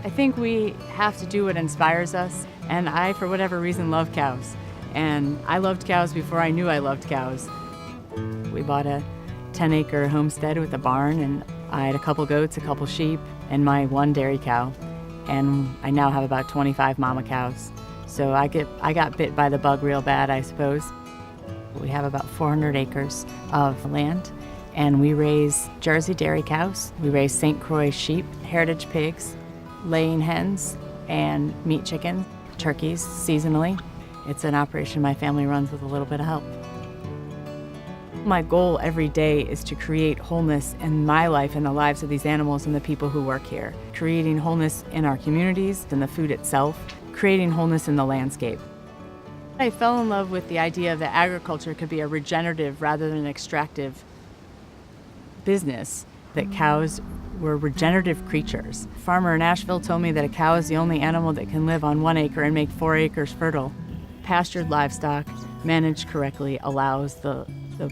I think we have to do what inspires us, and I, for whatever reason, love cows. And I loved cows before I knew I loved cows. We bought a 10-acre homestead with a barn, and I had a couple goats, a couple sheep, and my one dairy cow. And I now have about 25 mama cows. So I got bit by the bug real bad, I suppose. We have about 400 acres of land, and we raise Jersey dairy cows. We raise St. Croix sheep, heritage pigs, laying hens, and meat chickens, turkeys seasonally. It's an operation my family runs with a little bit of help. My goal every day is to create wholeness in my life and the lives of these animals and the people who work here. Creating wholeness in our communities, in the food itself, creating wholeness in the landscape. I fell in love with the idea that agriculture could be a regenerative rather than an extractive business, that cows were regenerative creatures. A farmer in Asheville told me that a cow is the only animal that can live on 1 acre and make 4 acres fertile. Pastured livestock, managed correctly, allows the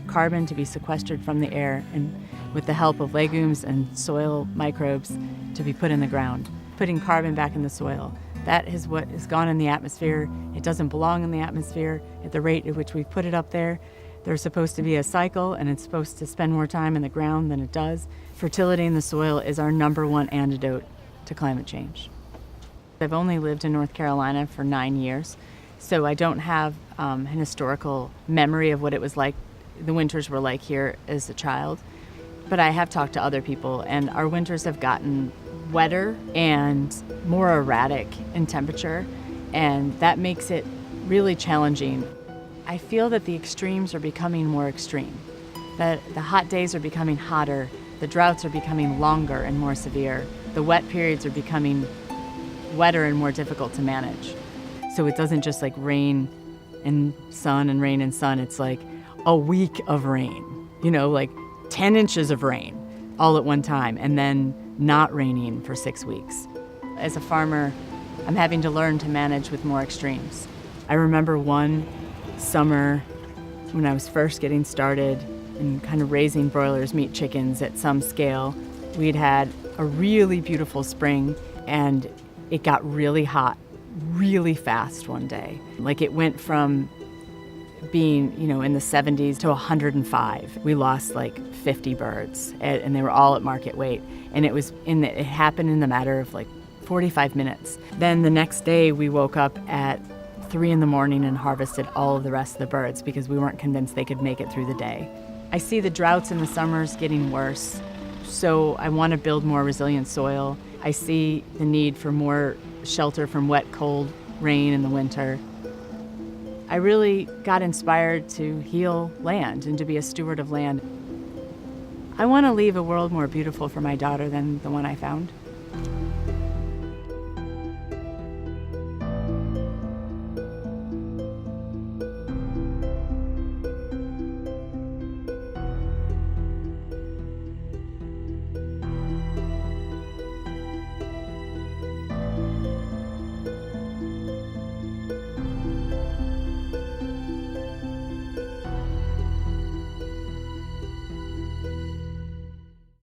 carbon to be sequestered from the air and with the help of legumes and soil microbes to be put in the ground, putting carbon back in the soil. That is what has gone in the atmosphere. It doesn't belong in the atmosphere at the rate at which we put it up there. There's supposed to be a cycle, and it's supposed to spend more time in the ground than it does. Fertility in the soil is our #1 antidote to climate change. I've only lived in North Carolina for 9 years, so I don't have an historical memory of what it was like, the winters were like here as a child. But I have talked to other people, and our winters have gotten wetter and more erratic in temperature, and that makes it really challenging. I feel that the extremes are becoming more extreme, that the hot days are becoming hotter, the droughts are becoming longer and more severe, the wet periods are becoming wetter and more difficult to manage. So it doesn't just like rain and sun and rain and sun, it's like a week of rain, like 10 inches of rain all at one time, and then not raining for 6 weeks. As a farmer, I'm having to learn to manage with more extremes. I remember one summer when I was first getting started and kind of raising broilers, meat chickens at some scale. We'd had a really beautiful spring, and it got really hot really fast one day. Like it went from being, in the 70s to 105. We lost like 50 birds, and they were all at market weight. And it happened in the matter of like 45 minutes. Then the next day we woke up at 3 a.m. and harvested all of the rest of the birds because we weren't convinced they could make it through the day. I see the droughts in the summers getting worse, so I want to build more resilient soil. I see the need for more shelter from wet, cold rain in the winter. I really got inspired to heal land and to be a steward of land. I want to leave a world more beautiful for my daughter than the one I found.